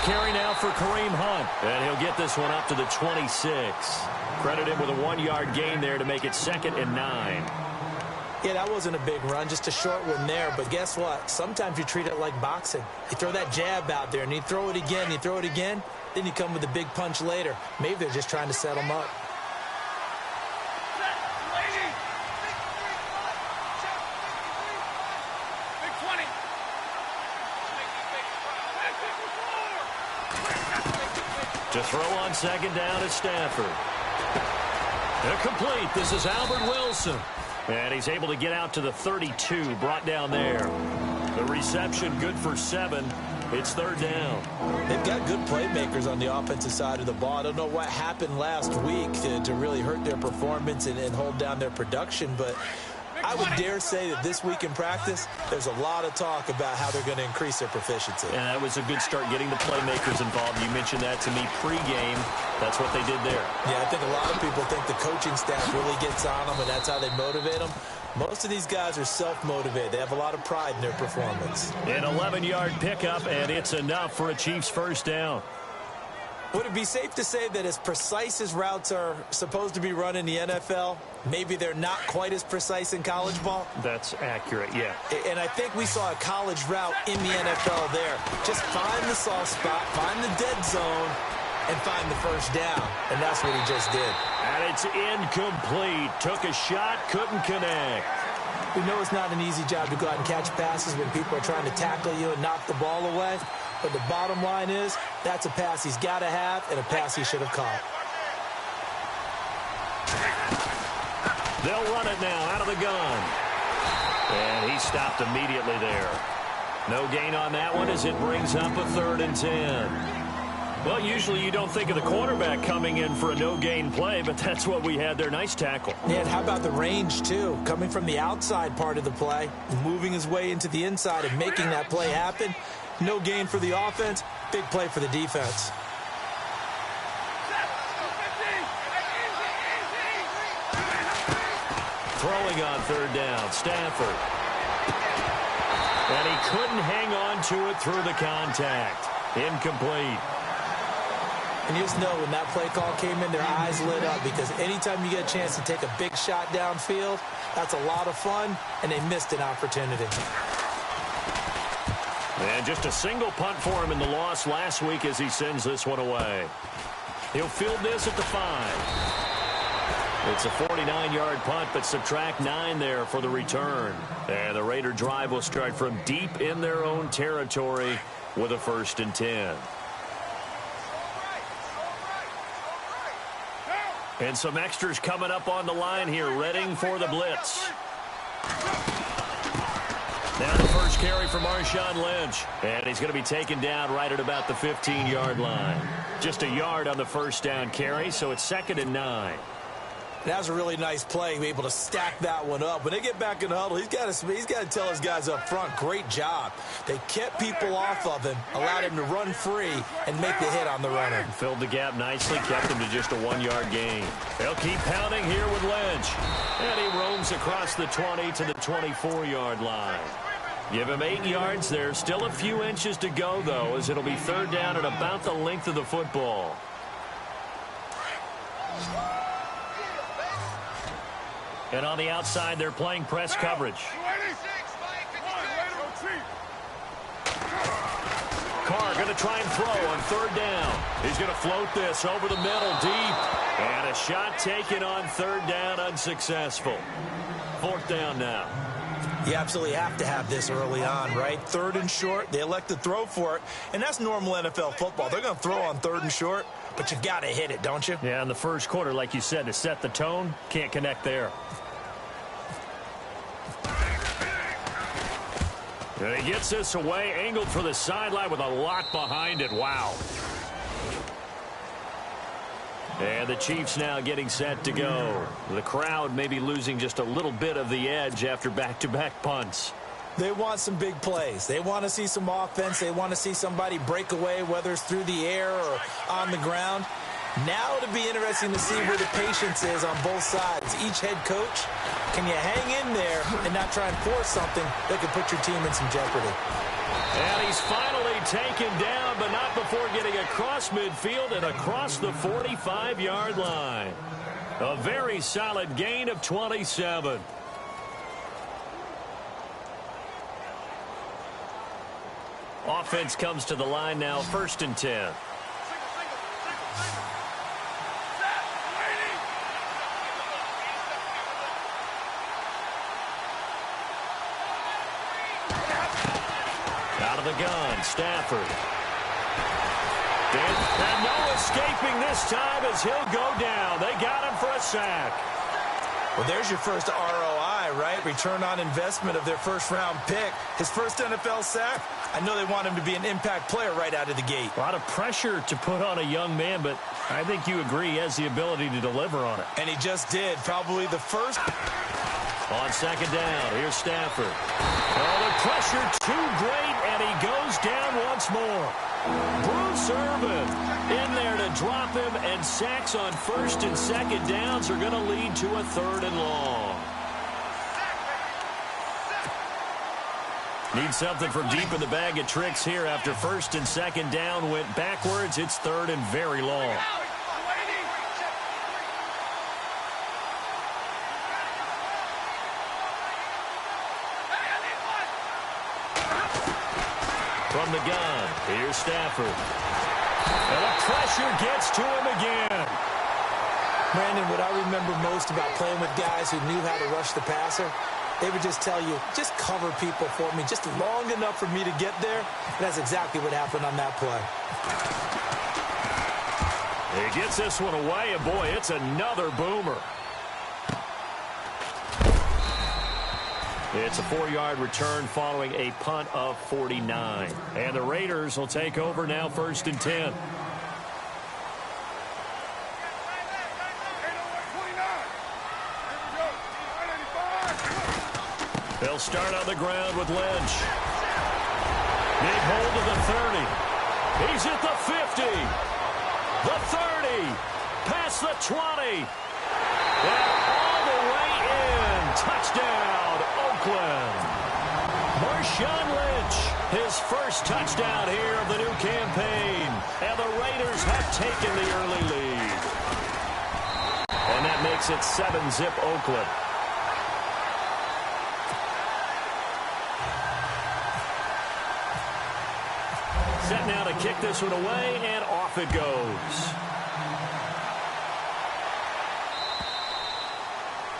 carry now for Kareem Hunt. And he'll get this one up to the 26. Credit him with a 1-yard gain there to make it 2nd and 9. Yeah, that wasn't a big run, just a short one there. But guess what? Sometimes you treat it like boxing. You throw that jab out there, and you throw it again, you throw it again, then you come with a big punch later. Maybe they're just trying to set them up. To throw on 2nd down is Stafford. They're complete. This is Albert Wilson. And he's able to get out to the 32, brought down there. The reception good for 7. It's 3rd down. They've got good playmakers on the offensive side of the ball. I don't know what happened last week to really hurt their performance and hold down their production, but I would dare say that this week in practice, there's a lot of talk about how they're going to increase their proficiency. And that was a good start getting the playmakers involved. You mentioned that to me pregame. That's what they did there. Yeah, I think a lot of people think the coaching staff really gets on them, and that's how they motivate them. Most of these guys are self-motivated. They have a lot of pride in their performance. An 11-yard pickup, and it's enough for a Chiefs first down. Would it be safe to say that as precise as routes are supposed to be run in the NFL, maybe they're not quite as precise in college ball? That's accurate, yeah. And I think we saw a college route in the NFL there. Just find the soft spot, find the dead zone, and find the first down. And that's what he just did. And it's incomplete. Took a shot, couldn't connect. We know it's not an easy job to go out and catch passes when people are trying to tackle you and knock the ball away. But the bottom line is, that's a pass he's got to have and a pass he should have caught. They'll run it now out of the gun. And he stopped immediately there. No gain on that one as it brings up a 3rd and 10. Well, usually you don't think of the quarterback coming in for a no-gain play, but that's what we had there. Nice tackle. Yeah, and how about the range, too? Coming from the outside part of the play, moving his way into the inside and making that play happen. No gain for the offense, big play for the defense. Throwing on 3rd down, Stafford. And he couldn't hang on to it through the contact. Incomplete. And you just know when that play call came in, their eyes lit up because anytime you get a chance to take a big shot downfield, that's a lot of fun, and they missed an opportunity. And just a single punt for him in the loss last week as he sends this one away. He'll field this at the 5. It's a 49-yard punt, but subtract 9 there for the return. And the Raider drive will start from deep in their own territory with a 1st and 10. And some extras coming up on the line here, readying for the blitz. Now the first carry for Marshawn Lynch. And he's going to be taken down right at about the 15-yard line. Just a yard on the first down carry, so it's 2nd and 9. That was a really nice play, able to stack that one up. When they get back in the huddle, he's got to tell his guys up front, great job. They kept people off of him, allowed him to run free and make the hit on the runner. Filled the gap nicely, kept him to just a 1-yard gain. They'll keep pounding here with Lynch. And he roams across the 20 to the 24-yard line. Give him 8 yards there. Still a few inches to go, though, as it'll be 3rd down at about the length of the football. And on the outside, they're playing press coverage. Carr going to try and throw on 3rd down. He's going to float this over the middle deep. And a shot taken on 3rd down, unsuccessful. 4th down now. You absolutely have to have this early on, right? 3rd and short, they elect to throw for it. And that's normal NFL football. They're going to throw on 3rd and short, but you got to hit it, don't you? Yeah, in the first quarter, like you said, to set the tone, can't connect there. And he gets this away, angled for the sideline with a lot behind it. Wow. And the Chiefs now getting set to go. The crowd may be losing just a little bit of the edge after back-to-back punts. They want some big plays. They want to see some offense. They want to see somebody break away, whether it's through the air or on the ground. Now it'll be interesting to see where the patience is on both sides. Each head coach, can you hang in there and not try and force something that could put your team in some jeopardy? And he's finally taken down, but not before getting across midfield and across the 45-yard line. A very solid gain of 27. Offense comes to the line now, 1st and 10. Out of the gun, Stafford. And no escaping this time as he'll go down. They got him for a sack. Well, there's your first ROI, right? Return on investment of their first-round pick. His first NFL sack. I know they want him to be an impact player right out of the gate. A lot of pressure to put on a young man, but I think you agree he has the ability to deliver on it. And he just did. Probably the first. On 2nd down, here's Stafford. Oh, the pressure too great, and he goes down once more. Bruce Irvin in there to drop him, and sacks on 1st and 2nd downs are going to lead to a 3rd and long. Need something from deep in the bag of tricks here after 1st and 2nd down went backwards. It's 3rd and very long. From the gun, here's Stafford. And the pressure gets to him again. Brandon, what I remember most about playing with guys who knew how to rush the passer, they would just tell you, just cover people for me, just long enough for me to get there. And that's exactly what happened on that play. He gets this one away, and boy, it's another boomer. It's a 4-yard return following a punt of 49. And the Raiders will take over now, 1st and 10. They'll start on the ground with Lynch. Big hold of the 30. He's at the 50. The 30. Past the 20. And all the way in. Touchdown, Oakland. Marshawn Lynch, his first touchdown here of the new campaign. And the Raiders have taken the early lead. And that makes it 7-zip Oakland. Set now to kick this one away, and off it goes.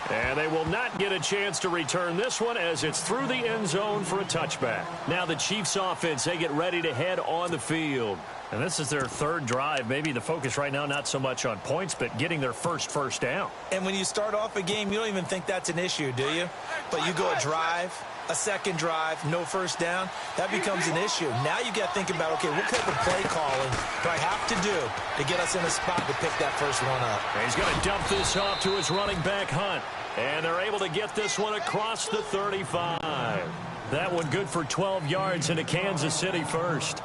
And they will not get a chance to return this one as it's through the end zone for a touchback. Now the Chiefs offense, they get ready to head on the field. And this is their 3rd drive. Maybe the focus right now not so much on points, but getting their first down. And when you start off a game, you don't even think that's an issue, do you? But you go a drive, a 2nd drive, no 1st down, that becomes an issue. Now you got to think about, okay, what type of play calling do I have to do to get us in a spot to pick that first one up? And he's going to dump this off to his running back, Hunt. And they're able to get this one across the 35. That one good for 12 yards into Kansas City first.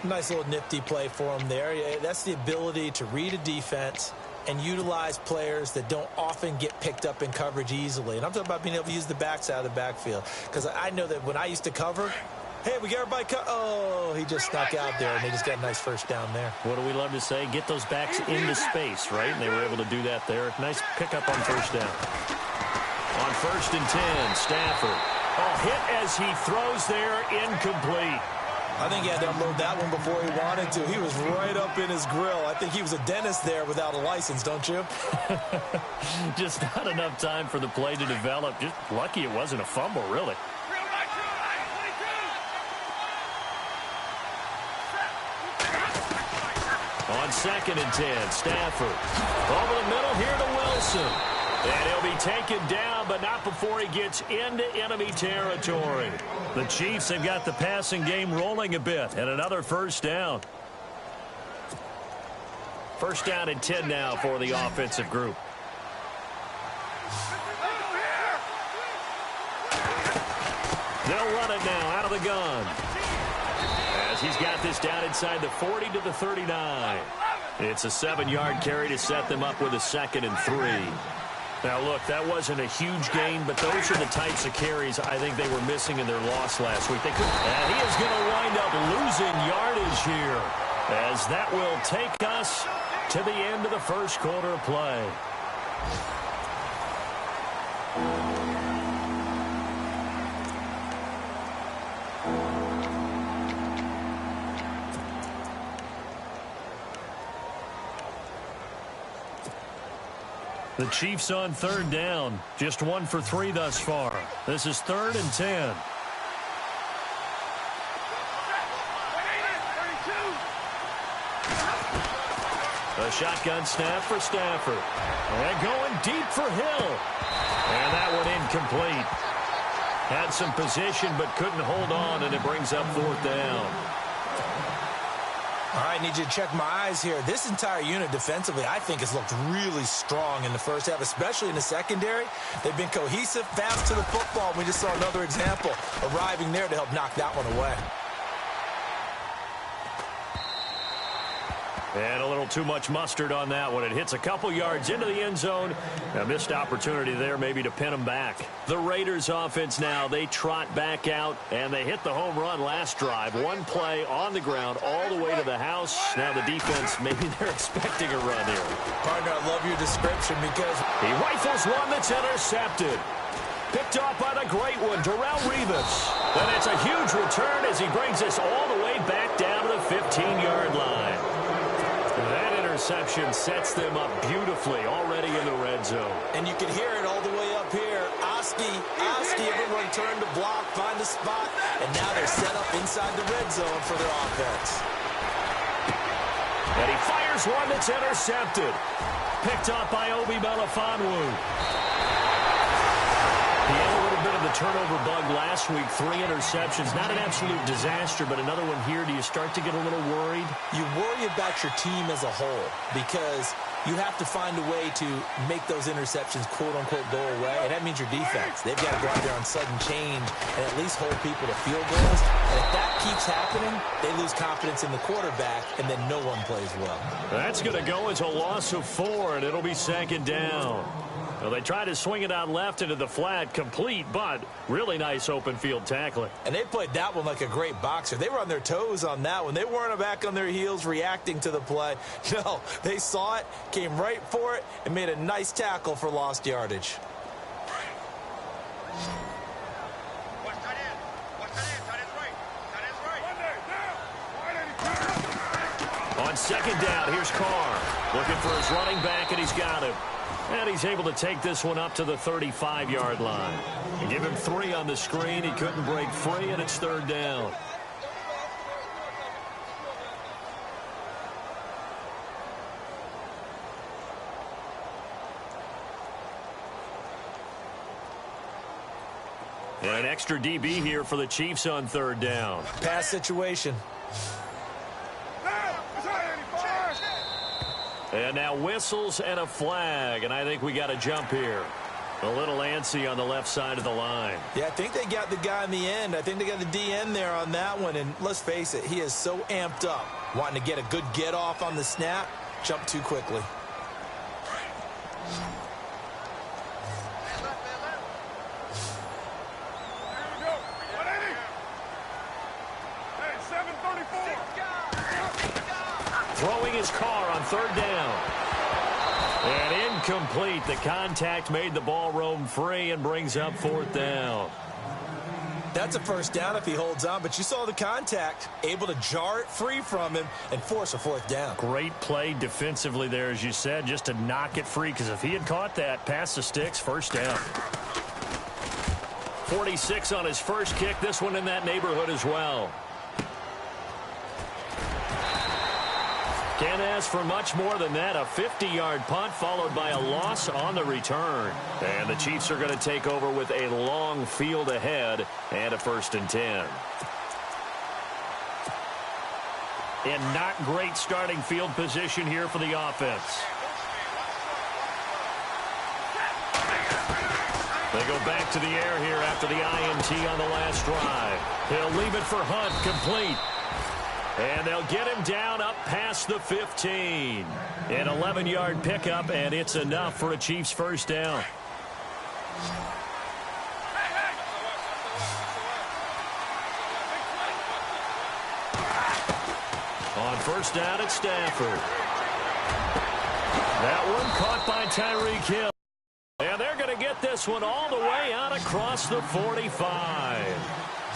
Nice little nifty play for him there. That's the ability to read a defense and utilize players that don't often get picked up in coverage easily. And I'm talking about being able to use the backside of the backfield. Because I know that when I used to cover, hey, we got everybody oh, he just snuck out there, and they just got a nice first down there. What do we love to say? Get those backs into space, right? And they were able to do that there. Nice pickup on 1st down. On 1st and 10, Stafford. Oh, hit as he throws there, incomplete. I think he had to unload that one before he wanted to. He was right up in his grill. I think he was a dentist there without a license, don't you? Just not enough time for the play to develop. Just lucky it wasn't a fumble, really. On 2nd and 10, Stafford. Over the middle here to Wilson. And he'll be taken down, but not before he gets into enemy territory. The Chiefs have got the passing game rolling a bit, and another 1st down. 1st down and 10 now for the offensive group. They'll run it now out of the gun. As he's got this down inside the 40 to the 39. It's a 7-yard carry to set them up with a 2nd and 3. Now, look, that wasn't a huge gain, but those are the types of carries I think they were missing in their loss last week. And he is going to wind up losing yardage here, as that will take us to the end of the first quarter of play. The Chiefs on third down. Just 1 for 3 thus far. This is 3rd and 10. A shotgun snap for Stafford. And going deep for Hill. And that one incomplete. Had some position but couldn't hold on, and it brings up 4th down. All right, need you to check my eyes here. This entire unit defensively, I think, has looked really strong in the first half, especially in the secondary. They've been cohesive, fast to the football. We just saw another example arriving there to help knock that one away. And a little too much mustard on that one. It hits a couple yards into the end zone. A missed opportunity there maybe to pin them back. The Raiders offense now, they trot back out, and they hit the home run last drive. One play on the ground all the way to the house. Now the defense, maybe they're expecting a run here. Partner, I love your description because he rifles one that's intercepted. Picked off by the great one, Darrelle Revis. And it's a huge return as he brings us all the way back down to the 15-yard line. That interception sets them up beautifully already in the red zone. And you can hear it all the way up here. Oski, everyone turn to block, find a spot, and now they're set up inside the red zone for their offense. And he fires one that's intercepted. Picked up by Obi Melifonwu. He had a little bit of the turnover bug last week. 3 interceptions. Not an absolute disaster, but another one here. Do you start to get a little worried? You worry about your team as a whole because you have to find a way to make those interceptions, quote-unquote, go away, and that means your defense. They've got to go out there on sudden change and at least hold people to field goals. And if that keeps happening, they lose confidence in the quarterback, and then no one plays well. That's going to go as a loss of 4, and it'll be 2nd down. Well, they tried to swing it out left into the flat, complete, but really nice open field tackling. And they played that one like a great boxer. They were on their toes on that one. They weren't back on their heels reacting to the play. No, they saw it, came right for it, and made a nice tackle for lost yardage. On 2nd down, here's Carr. Looking for his running back, and he's got him. And he's able to take this one up to the 35-yard line. You give him 3 on the screen. He couldn't break free, and it's 3rd down. And an extra DB here for the Chiefs on 3rd down. Pass situation. And now whistles and a flag, and I think we got a jump here. A little antsy on the left side of the line. Yeah, I think they got the guy in the end. I think they got the DN there on that one, and let's face it, he is so amped up, wanting to get a good get-off on the snap, jump too quickly. Throwing his Carr on 3rd down. And incomplete. The contact made the ball roam free and brings up 4th down. That's a 1st down if he holds on, but you saw the contact, able to jar it free from him and force a 4th down. Great play defensively there, as you said, just to knock it free, because if he had caught that, past the sticks, 1st down. 46 on his first kick, this one in that neighborhood as well. Can't ask for much more than that. A 50-yard punt followed by a loss on the return. And the Chiefs are going to take over with a long field ahead and a 1st and 10. And not great starting field position here for the offense. They go back to the air here after the INT on the last drive. He'll leave it for Hunt, complete. And they'll get him down up past the 15. An 11-yard pickup, and it's enough for a Chiefs first down. On first down, it's Stafford. That one caught by Tyreek Hill. And they're going to get this one all the way out across the 45.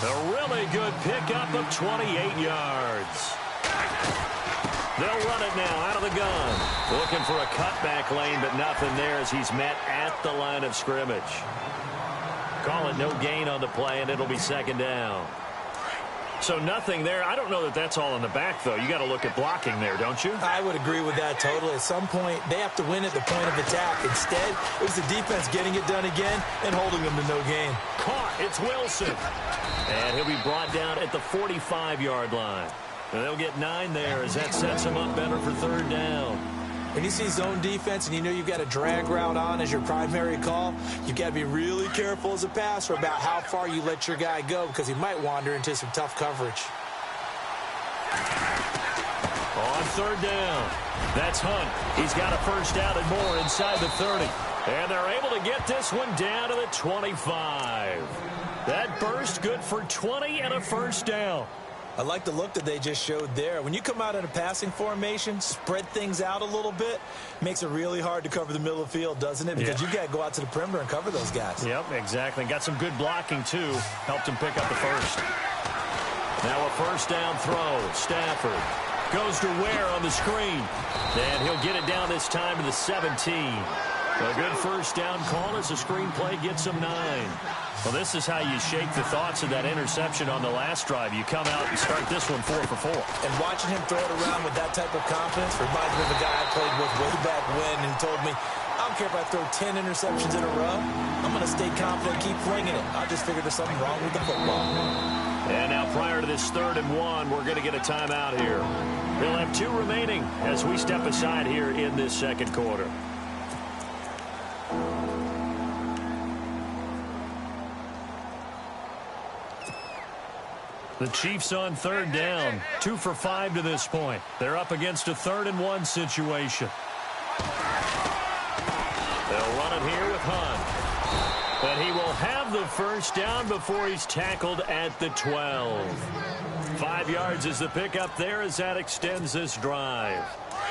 A really good pickup of 28 yards. They'll run it now out of the gun. Looking for a cutback lane, but nothing there as he's met at the line of scrimmage. Call it no gain on the play, and it'll be second down. So nothing there. I don't know that that's all in the back, though. You got to look at blocking there, don't you? I would agree with that totally. At some point, they have to win at the point of attack. Instead, it was the defense getting it done again and holding them to no gain. Caught. It's Wilson. And he'll be brought down at the 45-yard line. And they'll get 9 there as that sets them up better for third down. When you see zone defense and you know you've got a drag route on as your primary call, you've got to be really careful as a passer about how far you let your guy go because he might wander into some tough coverage. On third down, that's Hunt. He's got a first down and more inside the 30. And they're able to get this one down to the 25. That burst good for 20 and a first down. I like the look that they just showed there. When you come out in a passing formation, spread things out a little bit, makes it really hard to cover the middle of the field, doesn't it? Because you've got to go out to the perimeter and cover those guys. Yep, exactly. Got some good blocking, too. Helped him pick up the first. Now a first down throw. Stafford goes to Ware on the screen. And he'll get it down this time to the 17. A good first down call as the screenplay gets him 9. Well, this is how you shake the thoughts of that interception on the last drive. You come out and start this one 4 for 4. And watching him throw it around with that type of confidence reminds me of a guy I played with way back when, and he told me, I don't care if I throw 10 interceptions in a row. I'm going to stay confident, keep flinging it. I just figured there's something wrong with the football. And now prior to this 3rd and 1, we're going to get a timeout here. They'll have 2 remaining as we step aside here in this second quarter. The Chiefs on third down, 2 for 5 to this point. They're up against a 3rd and 1 situation. They'll run it here with Hunt. But he will have the first down before he's tackled at the 12. 5 yards is the pickup there as that extends this drive.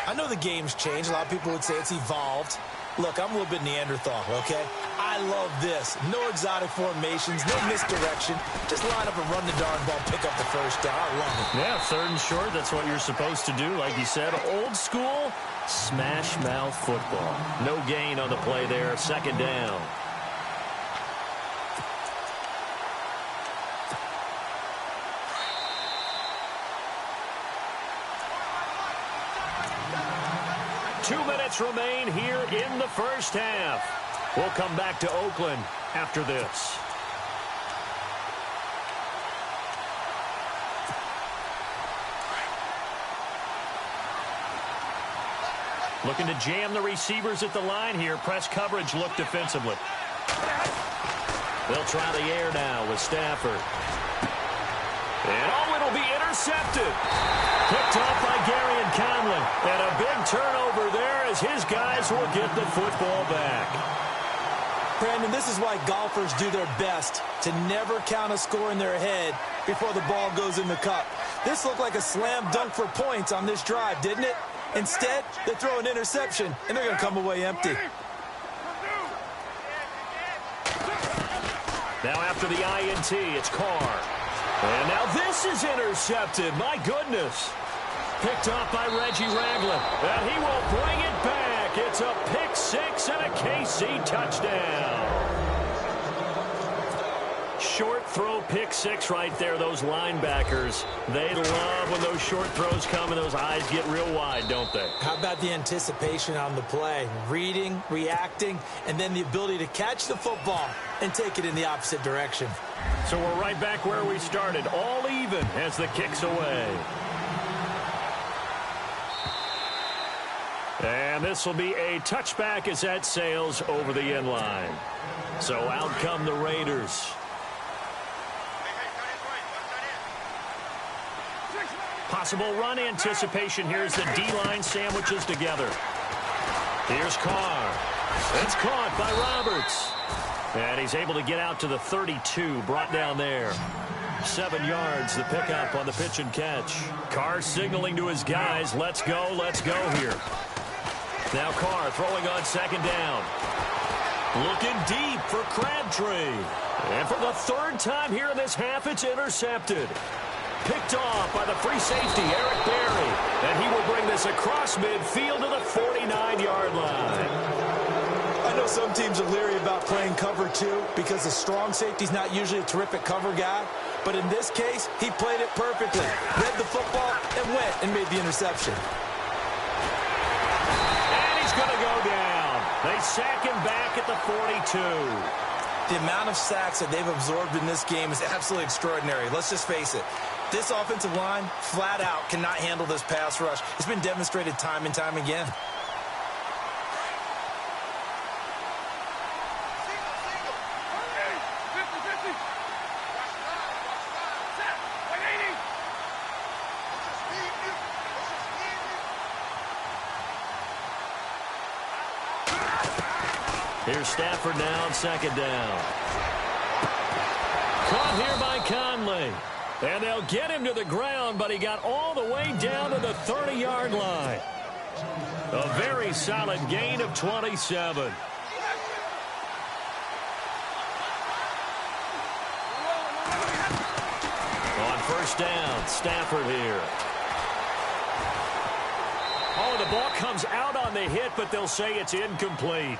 I know the game's changed. A lot of people would say it's evolved. Look, I'm a little bit Neanderthal, okay? I love this. No exotic formations, no misdirection. Just line up and run the darn ball, pick up the first down. I love it. Yeah, 3rd and short, that's what you're supposed to do. Like you said, old school, smash mouth football. No gain on the play there, 2nd down. Remain here in the first half. We'll come back to Oakland after this. Looking to jam the receivers at the line here. Press coverage look defensively. They'll try the air now with Stafford. And it'll be intercepted. Picked off by Gary and Conlon. And a big turnover there as his guys will get the football back. Brandon, this is why golfers do their best to never count a score in their head before the ball goes in the cup. This looked like a slam dunk for points on this drive, didn't it? Instead, they throw an interception, and they're going to come away empty. Now after the INT, it's Carr. And now this is intercepted. My goodness. Picked off by Reggie Ragland. And he will bring it back. It's a pick 6 and a KC touchdown. Short throw pick 6 right there. Those linebackers, they love when those short throws come and those eyes get real wide, don't they? How about the anticipation on the play? Reading, reacting, and then the ability to catch the football and take it in the opposite direction. So we're right back where we started, all even as the kick's away. And this will be a touchback as that sails over the end line. So out come the Raiders. Possible run anticipation here as the D-line sandwiches together. Here's Carr. It's caught by Roberts. And he's able to get out to the 32, brought down there. 7 yards, the pickup on the pitch and catch. Carr signaling to his guys, let's go here. Now Carr throwing on second down. Looking deep for Crabtree. And for the third time here in this half, it's intercepted. Picked off by the free safety, Eric Berry. And he will bring this across midfield to the 49-yard line. I know some teams are leery about playing cover 2 because the strong safety's not usually a terrific cover guy. But in this case, he played it perfectly. Read the football and went and made the interception. And he's going to go down. They sack him back at the 42. The amount of sacks that they've absorbed in this game is absolutely extraordinary. Let's just face it. This offensive line, flat out, cannot handle this pass rush. It's been demonstrated time and time again. Here's Stafford now on second down. Caught here by Conley. And they'll get him to the ground, but he got all the way down to the 30-yard line. A very solid gain of 27. On first down, Stafford here. Oh, the ball comes out on the hit, but they'll say it's incomplete.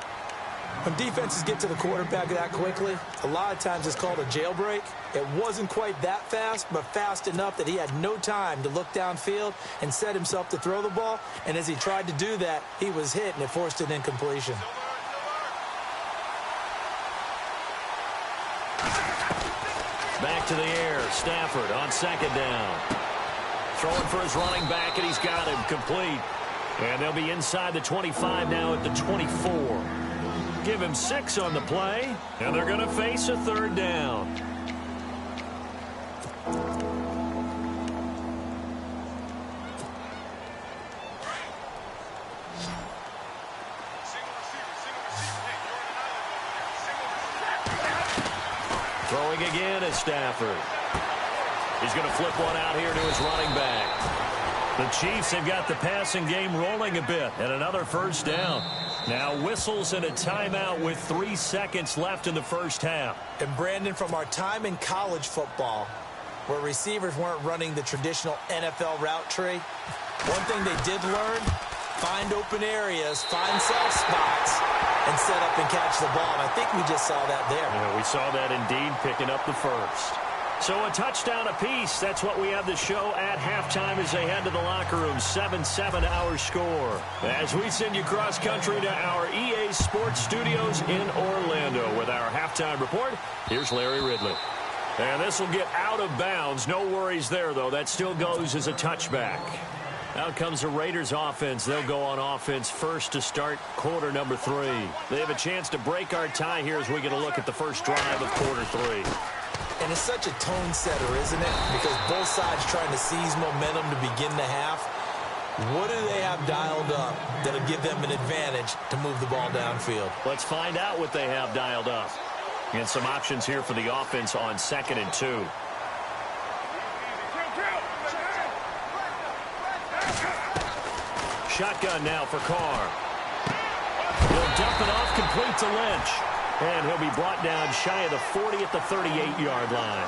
When defenses get to the quarterback that quickly, a lot of times it's called a jailbreak. It wasn't quite that fast, but fast enough that he had no time to look downfield and set himself to throw the ball. And as he tried to do that, he was hit, and it forced an incompletion. Back to the air, Stafford on second down. Throwing for his running back, and he's got him complete. And they'll be inside the 25 now at the 24. Give him 6 on the play, and they're going to face a third down. Throwing again is Stafford. He's going to flip one out here to his running back. The Chiefs have got the passing game rolling a bit, and another first down. Now whistles and a timeout with 3 seconds left in the first half. And Brandon, from our time in college football, where receivers weren't running the traditional NFL route tree, one thing they did learn, find open areas, find soft spots, and set up and catch the ball. And I think we just saw that there. Yeah, we saw that indeed, picking up the first. So a touchdown apiece. That's what we have the show at halftime as they head to the locker room. 7-7 our score. As we send you cross-country to our EA Sports Studios in Orlando with our halftime report, here's Larry Ridley. And this will get out of bounds. No worries there, though. That still goes as a touchback. Out comes the Raiders offense. They'll go on offense first to start quarter number 3. They have a chance to break our tie here as we get a look at the first drive of quarter 3. And it's such a tone setter, isn't it? Because both sides trying to seize momentum to begin the half. What do they have dialed up that'll give them an advantage to move the ball downfield? Let's find out what they have dialed up. And some options here for the offense on 2nd and 2. Shotgun now for Carr. He'll dump it off, complete to Lynch. And he'll be brought down shy of the 40 at the 38-yard line.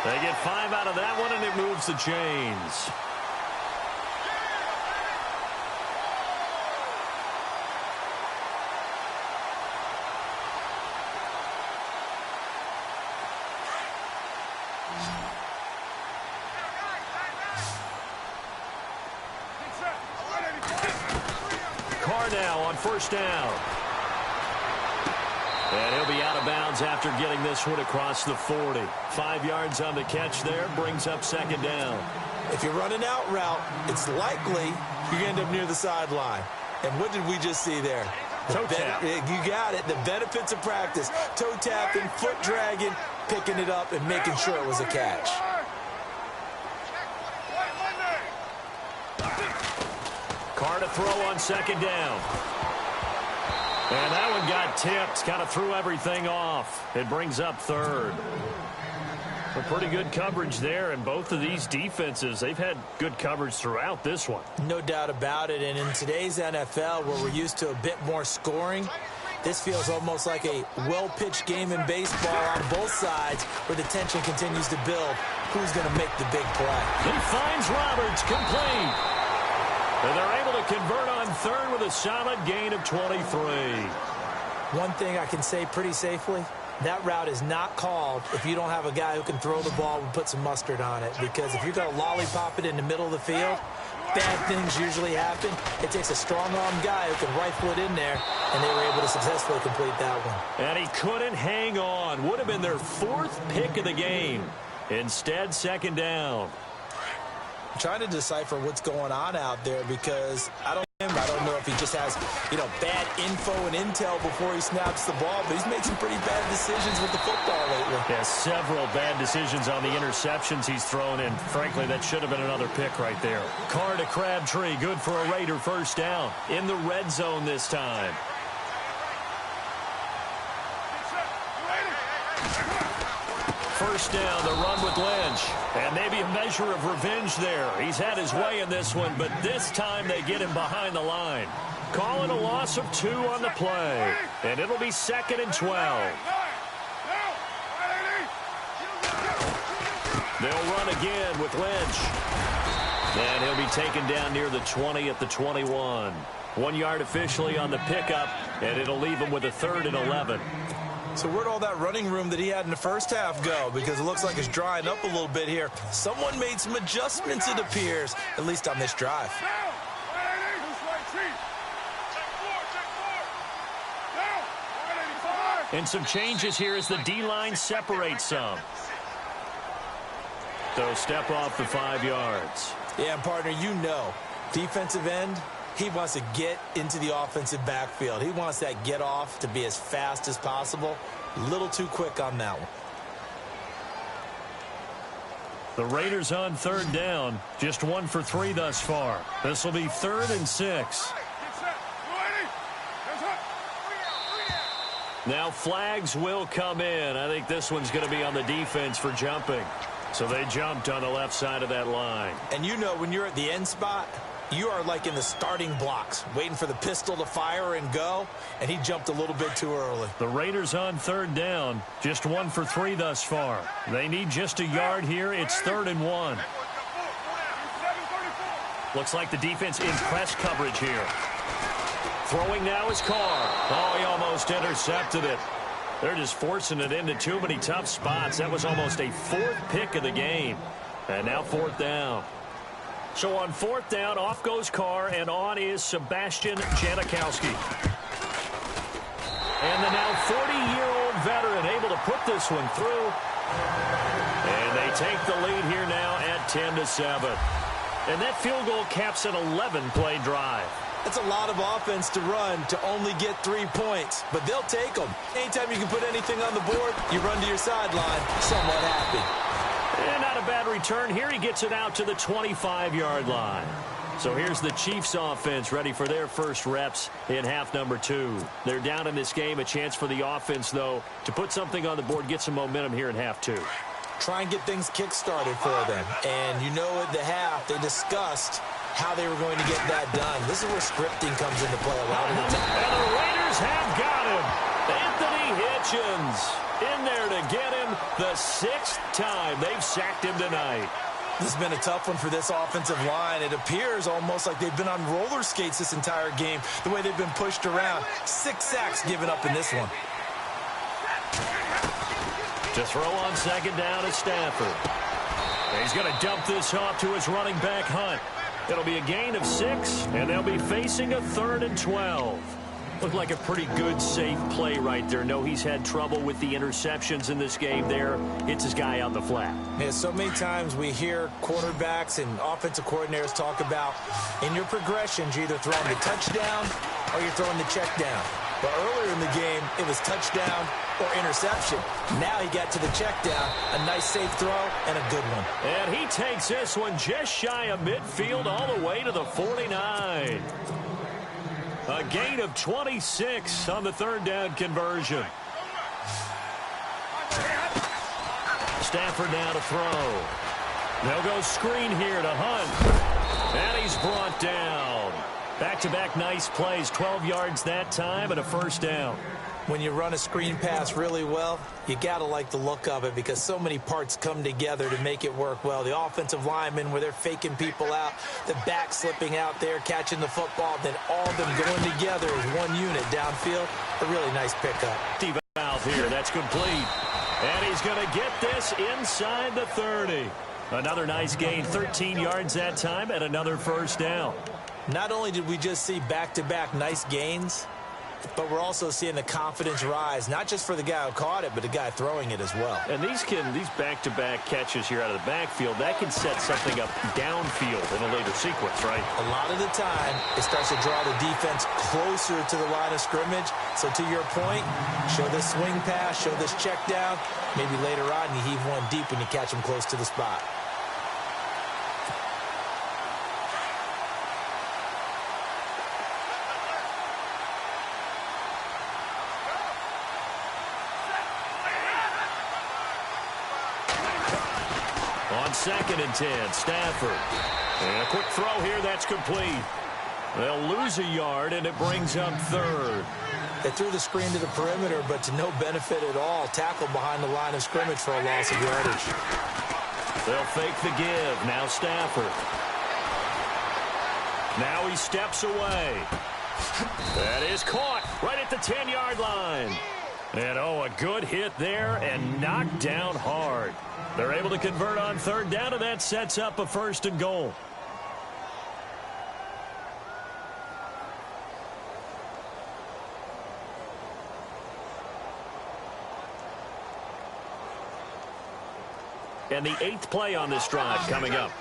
They get 5 out of that one, and it moves the chains. Carr now on first down. And he'll be out of bounds after getting this one across the 40. 5 yards on the catch there, brings up second down. If you're running out route, it's likely you're going to end up near the sideline. And what did we just see there? Toe tap. You got it. The benefits of practice. Toe tapping, foot dragging, picking it up, and making sure it was a catch. Carr to throw on second down. And that one got tipped. Kind of threw everything off. It brings up third. A pretty good coverage there, and both of these defenses, they've had good coverage throughout this one. No doubt about it, and in today's NFL, where we're used to a bit more scoring, this feels almost like a well-pitched game in baseball on both sides where the tension continues to build. Who's going to make the big play? He finds Roberts, complete. And they're able to convert on third with a solid gain of 23. One thing I can say pretty safely, that route is not called if you don't have a guy who can throw the ball and put some mustard on it. Because if you're going to lollipop it in the middle of the field, bad things usually happen. It takes a strong-arm guy who can rifle it in there, and they were able to successfully complete that one. And he couldn't hang on. Would have been their fourth pick of the game. Instead, second down. I'm trying to decipher what's going on out there because I don't know if he just has, bad info and intel before he snaps the ball, but he's made some pretty bad decisions with the football lately. Yeah, several bad decisions on the interceptions he's thrown, and frankly, that should have been another pick right there. Carr to Crabtree, good for a Raider first down. In the red zone this time. First down, the run with Lynch. And maybe a measure of revenge there. He's had his way in this one, but this time they get him behind the line. Calling a loss of 2 on the play. And it'll be 2nd and 12. They'll run again with Lynch. And he'll be taken down near the 20 at the 21. 1 yard officially on the pickup, and it'll leave him with a 3rd and 11. So where'd all that running room that he had in the first half go? Because it looks like it's drying up a little bit here. Someone made some adjustments, it appears, at least on this drive. And some changes here as the D-line separates some. So step off the 5 yards. Yeah, partner, defensive end, he wants to get into the offensive backfield. He wants that get off to be as fast as possible. A little too quick on that one. The Raiders on 3rd down. Just 1 for 3 thus far. This will be 3rd and 6. Now flags will come in. I think this one's going to be on the defense for jumping. So they jumped on the left side of that line. And when you're at the end spot, you are like in the starting blocks, waiting for the pistol to fire and go, and he jumped a little bit too early. The Raiders on 3rd down, just 1 for 3 thus far. They need just a yard here. It's 3rd and 1. Looks like the defense in press coverage here. Throwing now is Carr. Oh, he almost intercepted it. They're just forcing it into too many tough spots. That was almost a 4th pick of the game. And now 4th down. So on 4th down, off goes Carr, and on is Sebastian Janikowski. And the now 40-year-old veteran able to put this one through. And they take the lead here now at 10-7. And that field goal caps an 11-play drive. That's a lot of offense to run to only get 3 points, but they'll take them. Anytime you can put anything on the board, you run to your sideline somewhat happy. And not a bad return. Here he gets it out to the 25-yard line. So here's the Chiefs offense ready for their first reps in half number 2. They're down in this game. A chance for the offense, though, to put something on the board, get some momentum here in half 2. Try and get things kick-started for them. And at the half, they discussed how they were going to get that done. This is where scripting comes into play a lot of the time. And the Raiders have got him. Anthony Hitchens in there to get him the 6th time they've sacked him tonight. This has been a tough one for this offensive line. It appears almost like they've been on roller skates this entire game, the way they've been pushed around. 6 sacks given up in this one. To throw on 2nd down is Stafford. He's going to dump this off to his running back, Hunt. It'll be a gain of 6, and they'll be facing a 3rd and 12. Looked like a pretty good, safe play right there. No, he's had trouble with the interceptions in this game there. Hits his guy out in the flat. Yeah, so many times we hear quarterbacks and offensive coordinators talk about in your progressions, you're either throwing the touchdown or you're throwing the check down. But earlier in the game, it was touchdown or interception. Now he got to the check down, a nice safe throw, and a good one. And he takes this one just shy of midfield all the way to the 49. A gain of 26 on the third down conversion. Stafford now to throw. They'll go screen here to Hunt. And he's brought down. Back-to-back nice plays, 12 yards that time and a first down. When you run a screen pass really well, you got to like the look of it because so many parts come together to make it work well. The offensive linemen, where they're faking people out, the back slipping out there, catching the football, then all of them going together as one unit downfield. A really nice pickup. Steve Valve here, that's complete. And he's going to get this inside the 30. Another nice gain, 13 yards that time, and another first down. Not only did we just see back-to-back nice gains, but we're also seeing the confidence rise, not just for the guy who caught it, but the guy throwing it as well. And these back-to-back catches here out of the backfield, that can set something up downfield in a later sequence, right? A lot of the time, it starts to draw the defense closer to the line of scrimmage. So to your point, show this swing pass, show this check down. Maybe later on you heave one deep when you catch them close to the spot. On 2nd and 10, Stafford. And a quick throw here, that's complete. They'll lose a yard, and it brings up 3rd. They threw the screen to the perimeter, but to no benefit at all. Tackle behind the line of scrimmage for a loss of yardage. They'll fake the give. Now Stafford. Now he steps away. That is caught right at the 10-yard line. And, a good hit there and knocked down hard. They're able to convert on 3rd down, and that sets up a 1st and goal. And the 8th play on this drive coming up.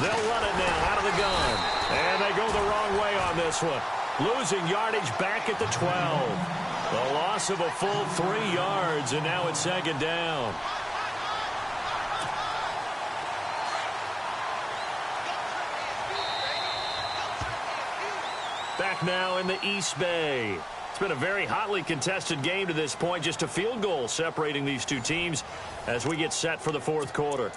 They'll run it now out of the gun. And they go the wrong way on this one. Losing yardage back at the 12. The loss of a full 3 yards, and now it's 2nd down. Back now in the East Bay. It's been a very hotly contested game to this point. Just a field goal separating these two teams as we get set for the 4th quarter.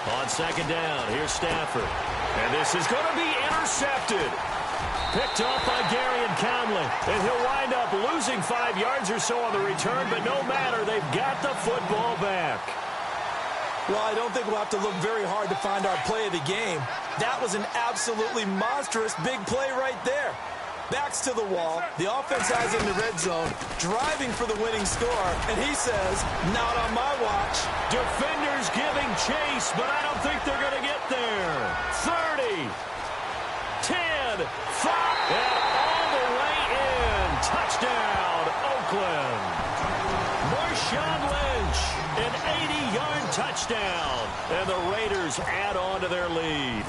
On 2nd down, here's Stafford. And this is going to be intercepted. Picked up by Gary and Conley. And he'll wind up losing 5 yards or so on the return, but no matter, they've got the football back. Well, I don't think we'll have to look very hard to find our play of the game. That was an absolutely monstrous big play right there. Backs to the wall. The offense has in the red zone, driving for the winning score, and he says, not on my watch. Defenders giving chase, but I don't think they're going to get there. 30, 10, 5, and all the way in. Touchdown, Oakland. Marshawn Lynch, an 80-yard touchdown, and the Raiders add on to their lead.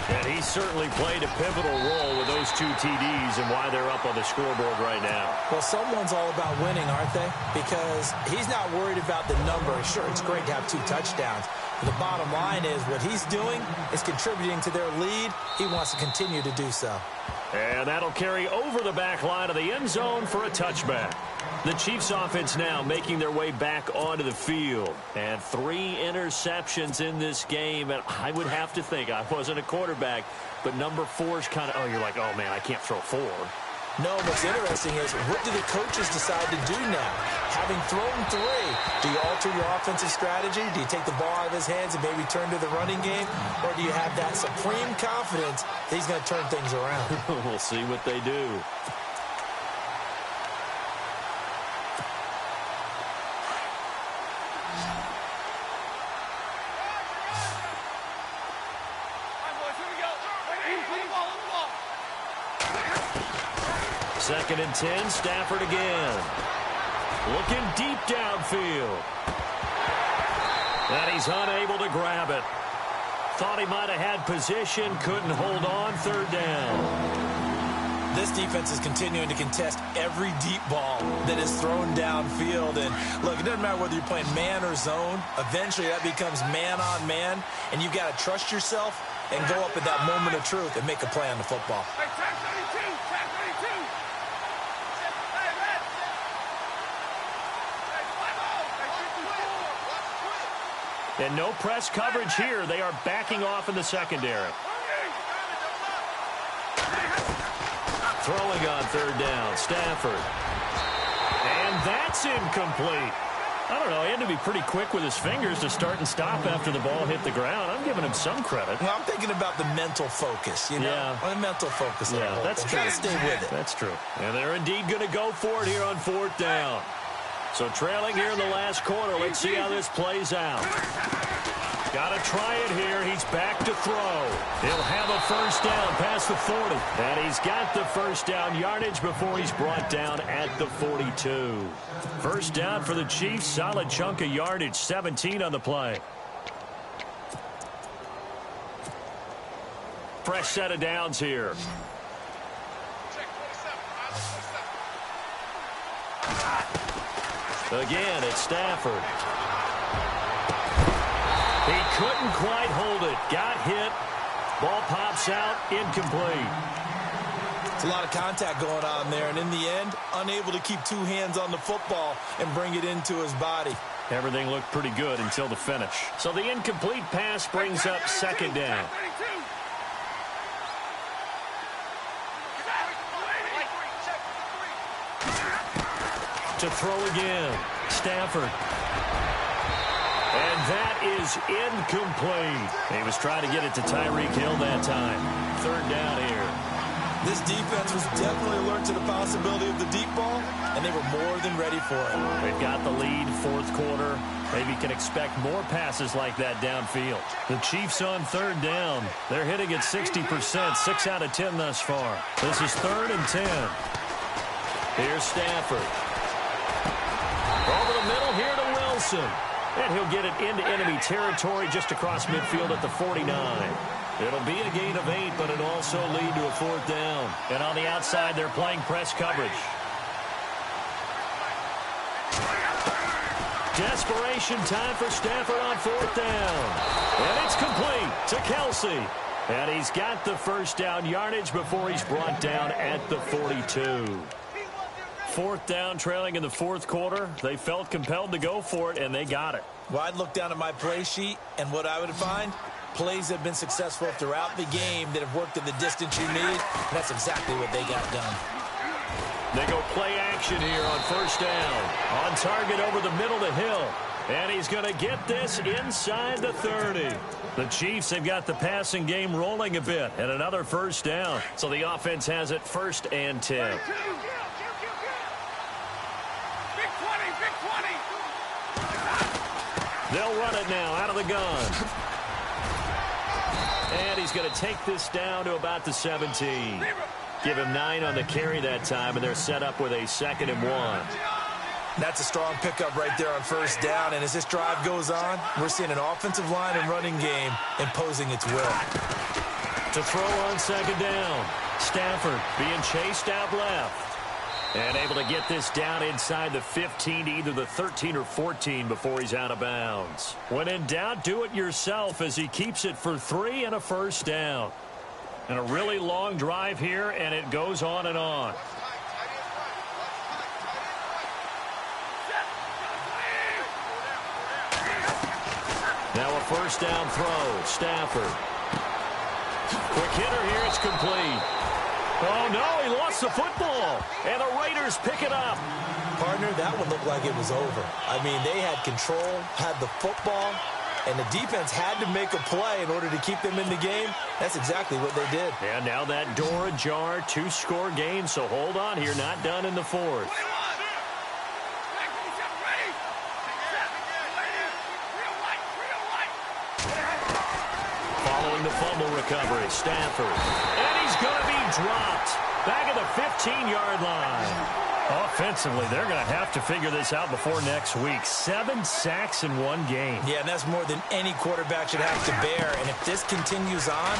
And he certainly played a pivotal role with those 2 TDs and why they're up on the scoreboard right now. Well, someone's all about winning, aren't they? Because he's not worried about the number. Sure, it's great to have 2 touchdowns. But the bottom line is what he's doing is contributing to their lead. He wants to continue to do so. And that'll carry over the back line of the end zone for a touchback. The Chiefs offense now making their way back onto the field. And 3 interceptions in this game. And I would have to think, I wasn't a quarterback, but number 4's kind of, you're like, oh, man, I can't throw 4. No, what's interesting is what do the coaches decide to do now? Having thrown 3, do you alter your offensive strategy? Do you take the ball out of his hands and maybe turn to the running game? Or do you have that supreme confidence that he's going to turn things around? We'll see what they do. 2nd and 10, Stafford again. Looking deep downfield. And he's unable to grab it. Thought he might have had position, couldn't hold on, 3rd down. This defense is continuing to contest every deep ball that is thrown downfield. And, look, it doesn't matter whether you're playing man or zone. Eventually, that becomes man-on-man, and you've got to trust yourself and go up at that moment of truth and make a play on the football. And no press coverage here. They are backing off in the secondary. Throwing on 3rd down, Stafford. And that's incomplete. I don't know, he had to be pretty quick with his fingers to start and stop after the ball hit the ground. I'm giving him some credit. Well, I'm thinking about the mental focus, you know? Yeah. The mental focus. Yeah, that's true. Try to stay with it. That's true. And they're indeed going to go for it here on 4th down. So trailing here in the last quarter. Let's see how this plays out. Got to try it here. He's back to throw. He'll have a 1st down past the 40. And he's got the 1st down yardage before he's brought down at the 42. 1st down for the Chiefs. Solid chunk of yardage. 17 on the play. Fresh set of downs here. Again, it's Stafford. He couldn't quite hold it. Got hit. Ball pops out. Incomplete. It's a lot of contact going on there, and in the end, unable to keep 2 hands on the football and bring it into his body. Everything looked pretty good until the finish. So the incomplete pass brings up 2nd down. To throw again. Stafford. And that is incomplete. He was trying to get it to Tyreek Hill that time. 3rd down here. This defense was definitely alert to the possibility of the deep ball, and they were more than ready for it. They've got the lead, 4th quarter. Maybe can expect more passes like that downfield. The Chiefs on 3rd down. They're hitting at 60%, 6 out of 10 thus far. This is 3rd and 10. Here's Stafford. Over the middle here to Wilson. And he'll get it into enemy territory just across midfield at the 49. It'll be a gain of 8, but it'll also lead to a 4th down. And on the outside, they're playing press coverage. Desperation time for Stafford on 4th down. And it's complete to Kelsey. And he's got the 1st down yardage before he's brought down at the 42. 4th down, trailing in the 4th quarter. They felt compelled to go for it, and they got it. Well, I'd look down at my play sheet, and what I would find, plays have been successful throughout the game that have worked in the distance you need. And that's exactly what they got done. They go play action here on 1st down. On target over the middle to Hill. And he's going to get this inside the 30. The Chiefs have got the passing game rolling a bit, and another 1st down. So the offense has it 1st and 10. They'll run it now out of the gun. And he's going to take this down to about the 17. Give him 9 on the carry that time, and they're set up with a 2nd and 1. That's a strong pickup right there on 1st down, and as this drive goes on, we're seeing an offensive line and running game imposing its will. To throw on 2nd down. Stafford being chased out left. And able to get this down inside the 15 to either the 13 or 14 before he's out of bounds. When in doubt, do it yourself as he keeps it for 3 and a 1st down. And a really long drive here, and it goes on and on. Now a 1st down throw. Stafford. Quick hitter here. It's complete. Oh, no, he lost the football. And the Raiders pick it up. Partner, that one looked like it was over. I mean, they had control, had the football, and the defense had to make a play in order to keep them in the game. That's exactly what they did. And now that door ajar, 2-score game, so hold on here, not done in the 4th. Following the fumble recovery, Stafford. And he's going to be dropped. back at the 15-yard line. Offensively, they're going to have to figure this out before next week. 7 sacks in one game. Yeah, and that's more than any quarterback should have to bear. And if this continues on,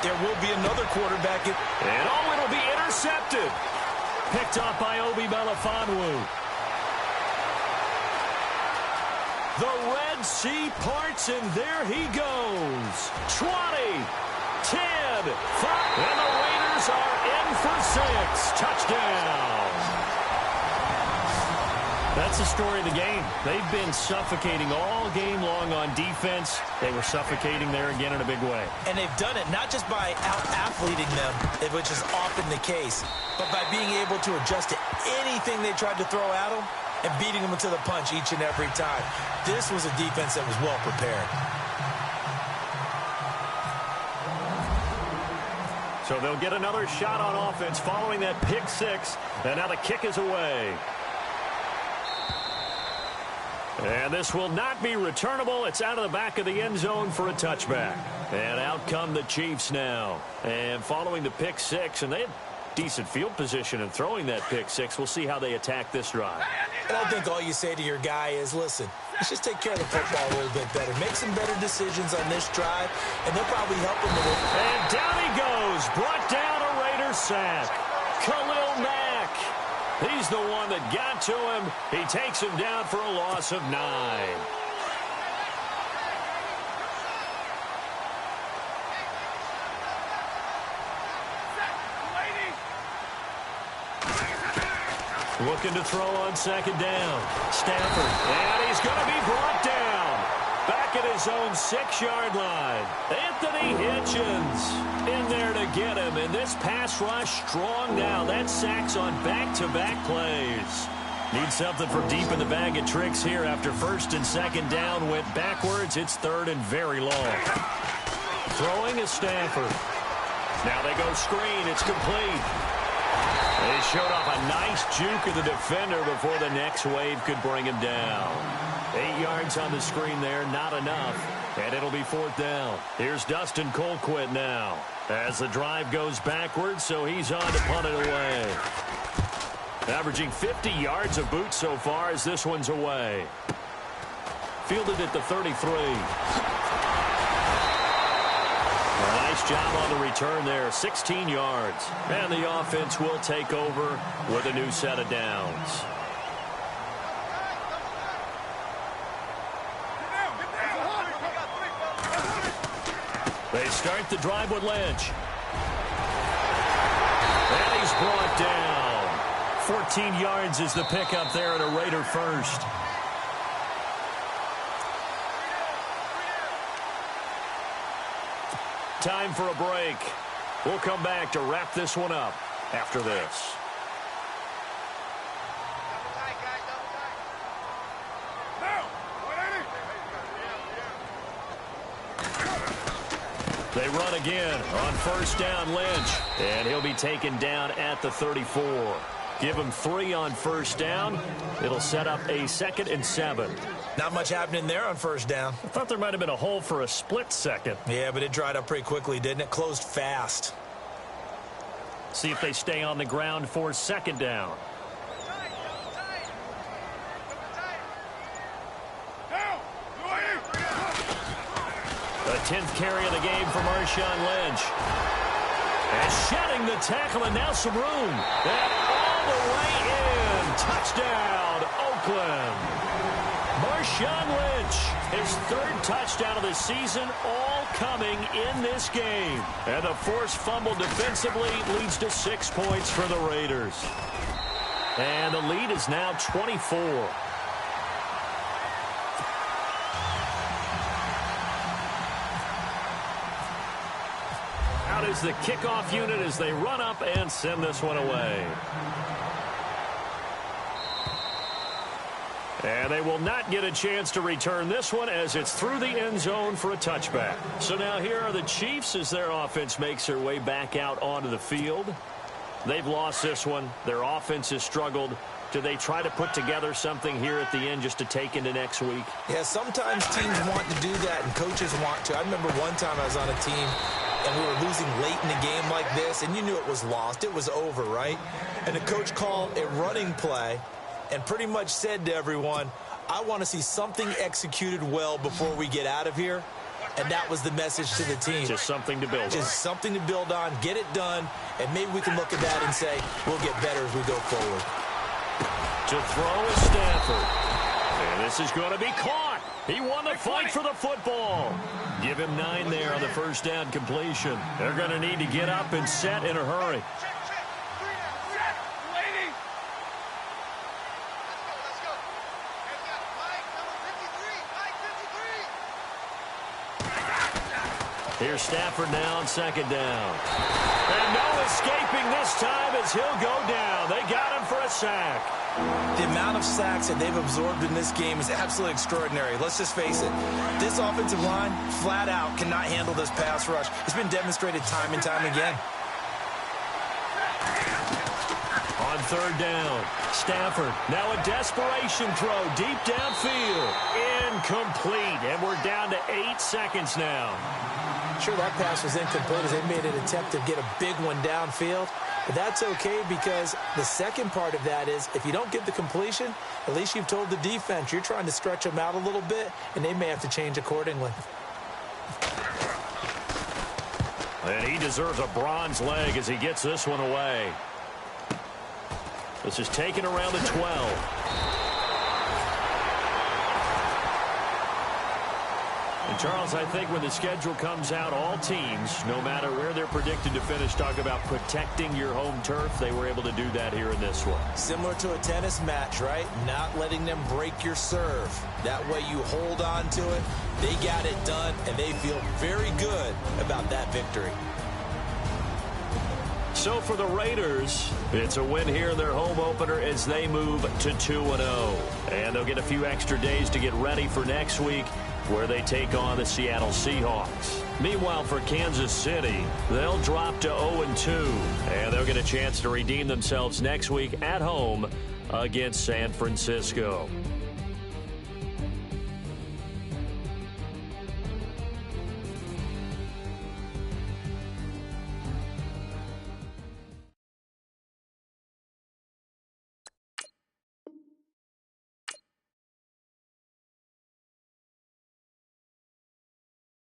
there will be another quarterback. And it'll be intercepted. Picked off by Obi Melifonwu. The Red Sea parts, and there he goes. 20, 10, 5, and the Raiders are in for 6. Touchdown. That's the story of the game. They've been suffocating all game long on defense. They were suffocating there again in a big way. And they've done it not just by out-athleting them, which is often the case, but by being able to adjust to anything they tried to throw at them and beating them to the punch each and every time. This was a defense that was well prepared. So they'll get another shot on offense following that pick 6. And now the kick is away. And this will not be returnable. It's out of the back of the end zone for a touchback. And out come the Chiefs now. And following the pick 6, and they had decent field position in throwing that pick 6. We'll see how they attack this drive. And I think all you say to your guy is, listen, let's just take care of the football a little bit better. Make some better decisions on this drive, and they'll probably help him a little. And down he goes. Brought down a Raider sack. Khalil Mack. He's the one that got to him. He takes him down for a loss of 9. Looking to throw on second down. Stafford. And he's going to be brought down. Back at his own 6-yard line. Anthony Hitchens in there to get him. And this pass rush strong now. That sacks on back-to-back plays. Need something from deep in the bag of tricks here after first and second down went backwards. It's third and very long. Throwing is Stafford. Now they go screen. It's complete. They showed off a nice juke of the defender before the next wave could bring him down. 8 yards on the screen there, not enough. And it'll be 4th down. Here's Dustin Colquitt now. As the drive goes backwards, so he's on to punt it away. Averaging 50 yards of boot so far as this one's away. Fielded at the 33. Nice job on the return there, 16 yards. And the offense will take over with a new set of downs. They start the drive with Lynch. And he's brought down. 14 yards is the pickup there at a Raider first. Time for a break. We'll come back to wrap this one up after this. They run again on first down, Lynch. And he'll be taken down at the 34. Give him 3 on first down. It'll set up a 2nd and 7. Not much happening there on first down. I thought there might have been a hole for a split second. Yeah, but it dried up pretty quickly, didn't it? Closed fast. See if they stay on the ground for 2nd down. The 10th carry of the game for Marshawn Lynch. And shedding the tackle, and now some room. And all the way in. Touchdown, Oakland. Marshawn Lynch, his 3rd touchdown of the season, all coming in this game. And the forced fumble defensively leads to 6 points for the Raiders. And the lead is now 24. Out is the kickoff unit as they run up and send this one away. And they will not get a chance to return this one as it's through the end zone for a touchback. So now here are the Chiefs as their offense makes their way back out onto the field. They've lost this one. Their offense has struggled. Do they try to put together something here at the end just to take into next week? Yeah, sometimes teams want to do that and coaches want to. I remember one time I was on a team and we were losing late in the game like this, and you knew it was lost. It was over, right? And the coach called a running play and pretty much said to everyone, I want to see something executed well before we get out of here. And that was the message to the team. Just something to build on. Just something to build on, get it done, and maybe we can look at that and say, we'll get better as we go forward. To throw is Stafford. And this is going to be caught. He won the fight for the football. Give him 9 there on the first down completion. They're going to need to get up and set in a hurry. Here's Stafford now on second down. And no escaping this time as he'll go down. They got him for a sack. The amount of sacks that they've absorbed in this game is absolutely extraordinary. Let's just face it. This offensive line, flat out, cannot handle this pass rush. It's been demonstrated time and time again. On third down, Stafford. Now a desperation throw deep downfield. Incomplete. And we're down to 8 seconds now. Sure, that pass was incomplete as they made an attempt to get a big one downfield. But that's okay because the second part of that is if you don't get the completion, at least you've told the defense you're trying to stretch them out a little bit, and they may have to change accordingly. And he deserves a bronze leg as he gets this one away. This is taken around the 12. And Charles, I think when the schedule comes out, all teams, no matter where they're predicted to finish, talk about protecting your home turf. They were able to do that here in this one. Similar to a tennis match, right? Not letting them break your serve. That way you hold on to it. They got it done, and they feel very good about that victory. So for the Raiders, it's a win here in their home opener as they move to 2-0. And they'll get a few extra days to get ready for next week, where they take on the Seattle Seahawks. Meanwhile, for Kansas City, they'll drop to 0-2, and they'll get a chance to redeem themselves next week at home against San Francisco.